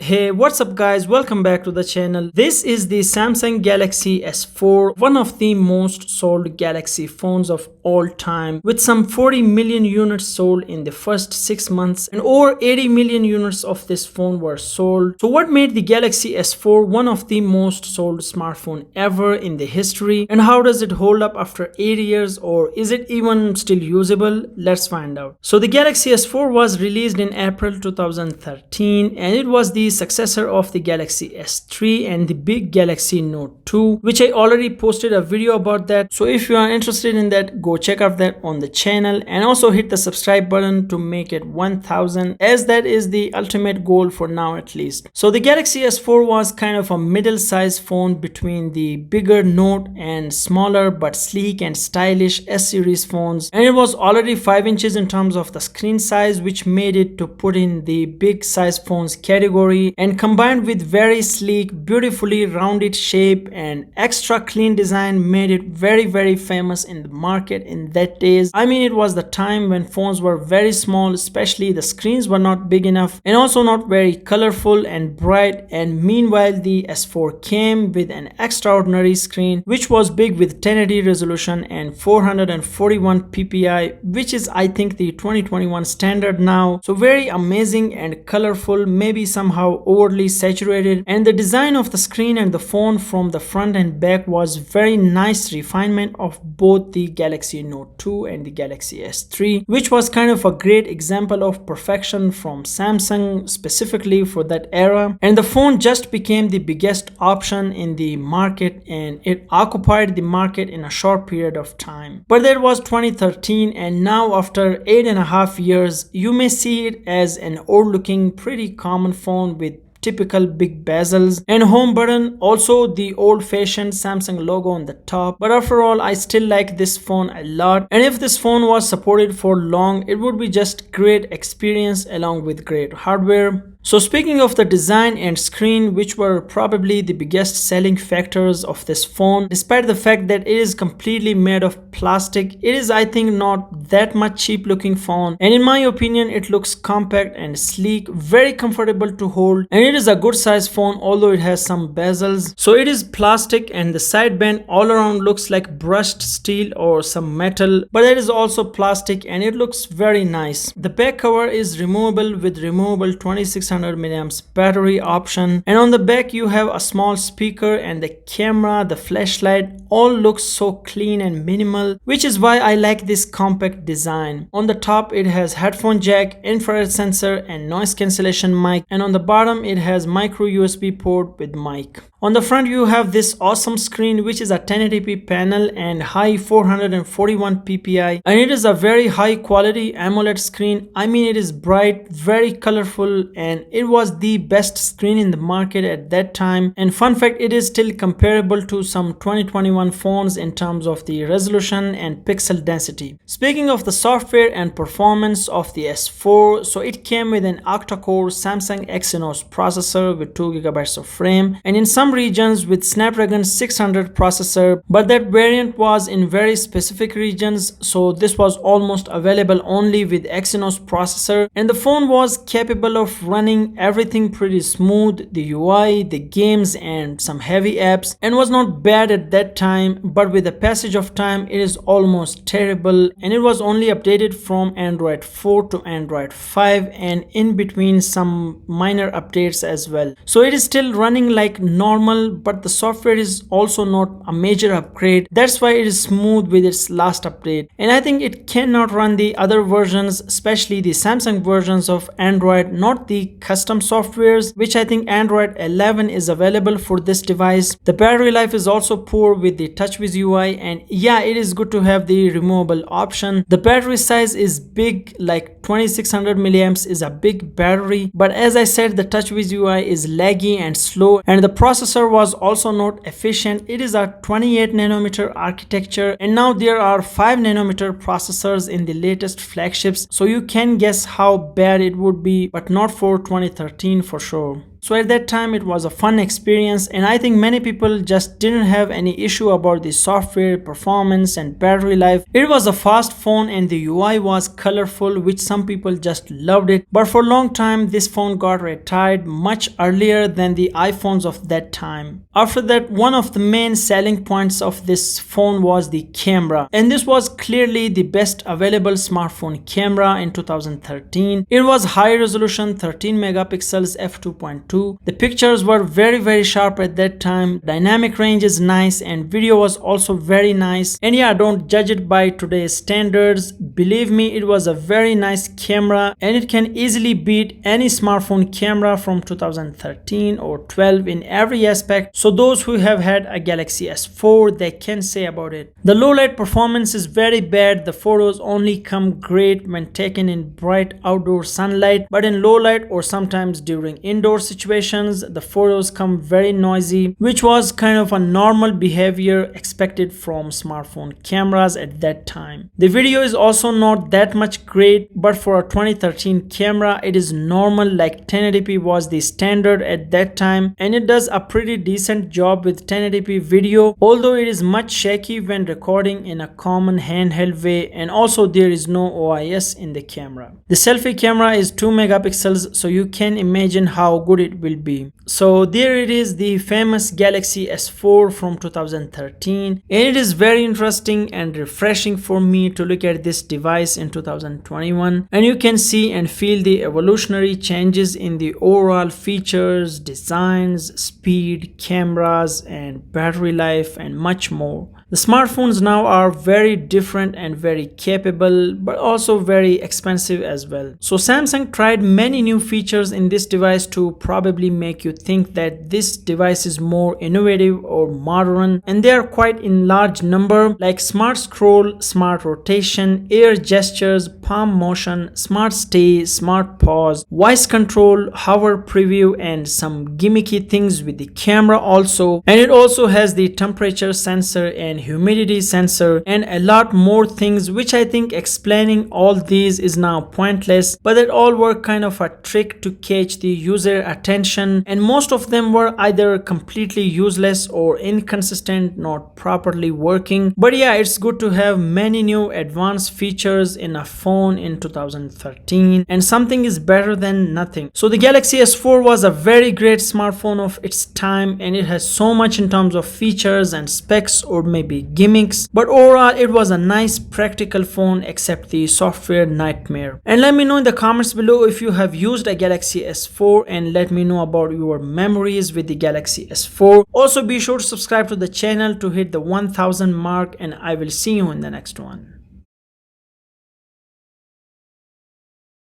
Hey, what's up guys? Welcome back to the channel. This is the Samsung Galaxy S4, one of the most sold Galaxy phones of all time, with some 40 million units sold in the first 6 months and over 80 million units of this phone were sold. So what made the Galaxy S4 one of the most sold smartphone ever in the history, and how does it hold up after 8 years, or is it even still usable? Let's find out. So the Galaxy S4 was released in April 2013 and it was the successor of the Galaxy S3 and the big Galaxy Note 2, which I already posted a video about that. So if you are interested in that, go check out that on the channel, and also hit the subscribe button to make it 1000, as that is the ultimate goal for now at least. So the Galaxy S4 was kind of a middle-sized phone between the bigger Note and smaller but sleek and stylish S series phones, and it was already 5 inches in terms of the screen size, which made it to put in the big size phones category, and combined with very sleek, beautifully rounded shape and extra clean design made it very famous in the market in that days. I mean, it was the time when phones were very small, especially the screens were not big enough and also not very colorful and bright, and meanwhile the S4 came with an extraordinary screen which was big with 1080 resolution and 441 ppi, which is I think the 2021 standard now. So very amazing and colorful, maybe somehow overly saturated, and the design of the screen and the phone from the front and back was very nice refinement of both the Galaxy Note 2 and the Galaxy S3, which was kind of a great example of perfection from Samsung specifically for that era. And the phone just became the biggest option in the market and it occupied the market in a short period of time. But that was 2013, and now after 8.5 years you may see it as an old looking pretty common phone with typical big bezels and home button, also the old-fashioned Samsung logo on the top. But after all, I still like this phone a lot, and if this phone was supported for long, it would be just great experience along with great hardware. So speaking of the design and screen, which were probably the biggest selling factors of this phone, despite the fact that it is completely made of plastic, it is I think not that much cheap looking phone, and in my opinion it looks compact and sleek, very comfortable to hold, and it is a good size phone although it has some bezels. So it is plastic and the sideband all around looks like brushed steel or some metal, but it is also plastic and it looks very nice. The back cover is removable with removable 2600 mAh battery option, and on the back you have a small speaker, and the camera, the flashlight all looks so clean and minimal, which is why I like this compact design. On the top it has headphone jack, infrared sensor and noise cancellation mic, and on the bottom it has micro USB port with mic. On the front you have this awesome screen which is a 1080p panel and high 441 ppi, and it is a very high quality AMOLED screen. I mean, it is bright, very colorful, and it was the best screen in the market at that time. And fun fact, it is still comparable to some 2021 phones in terms of the resolution and pixel density. Speaking of the software and performance of the S4, so it came with an octa-core Samsung Exynos processor with 2GB of RAM, and in some regions with Snapdragon 600 processor, but that variant was in very specific regions, so this was almost available only with Exynos processor. And the phone was capable of running everything pretty smooth, the UI, the games and some heavy apps, and was not bad at that time, but with the passage of time it is almost terrible, and it was only updated from Android 4 to Android 5 and in between some minor updates as well. So it is still running like normal, but the software is also not a major upgrade. That's why it is smooth with its last update, and I think it cannot run the other versions, especially the Samsung versions of Android, not the custom softwares, which I think Android 11 is available for this device. The battery life is also poor with the TouchWiz UI, and yeah, it is good to have the removable option. The battery size is big, like 2600 milliamps is a big battery, but as I said, the TouchWiz UI is laggy and slow, and the processor was also not efficient. It is a 28nm architecture, and now there are 5nm processors in the latest flagships, so you can guess how bad it would be, but not for 2013 for sure. So at that time it was a fun experience, and I think many people just didn't have any issue about the software, performance and battery life. It was a fast phone and the UI was colorful, which some people just loved it. But for a long time this phone got retired much earlier than the iPhones of that time. After that, one of the main selling points of this phone was the camera, and this was clearly the best available smartphone camera in 2013. It was high resolution 13 megapixels f2.2. The pictures were very sharp at that time. Dynamic range is nice and video was also very nice. And yeah, don't judge it by today's standards. Believe me, it was a very nice camera and it can easily beat any smartphone camera from 2013 or 12 in every aspect. So those who have had a Galaxy S4, they can say about it. The low light performance is very bad. The photos only come great when taken in bright outdoor sunlight, but in low light or sometimes during indoor situations, the photos come very noisy, which was kind of a normal behavior expected from smartphone cameras at that time. The video is also not that much great, but for a 2013 camera, it is normal, like 1080p was the standard at that time, and it does a pretty decent job with 1080p video, although it is much shaky when recording in a common handheld way, and also there is no OIS in the camera. The selfie camera is 2 megapixels, so you can imagine how good it will be. So there it is, the famous Galaxy S4 from 2013, and it is very interesting and refreshing for me to look at this device in 2021, and you can see and feel the evolutionary changes in the overall features, designs, speed, cameras and battery life and much more. The smartphones now are very different and very capable, but also very expensive as well. So Samsung tried many new features in this device to probably make you think that this device is more innovative or modern, and they are quite in large number, like smart scroll, smart rotation, air gestures, palm motion, smart stay, smart pause, voice control, hover preview and some gimmicky things with the camera also. And it also has the temperature sensor and humidity sensor and a lot more things, which I think explaining all these is now pointless, but it all were kind of a trick to catch the user attention, and most of them were either completely useless or inconsistent, not properly working. But yeah, it's good to have many new advanced features in a phone in 2013, and something is better than nothing. So the Galaxy S4 was a very great smartphone of its time, and it has so much in terms of features and specs or maybe gimmicks, but overall it was a nice practical phone except the software nightmare. And let me know in the comments below if you have used a Galaxy S4, and let me know about your memories with the Galaxy S4. Also be sure to subscribe to the channel to hit the 1000 mark, and I will see you in the next one.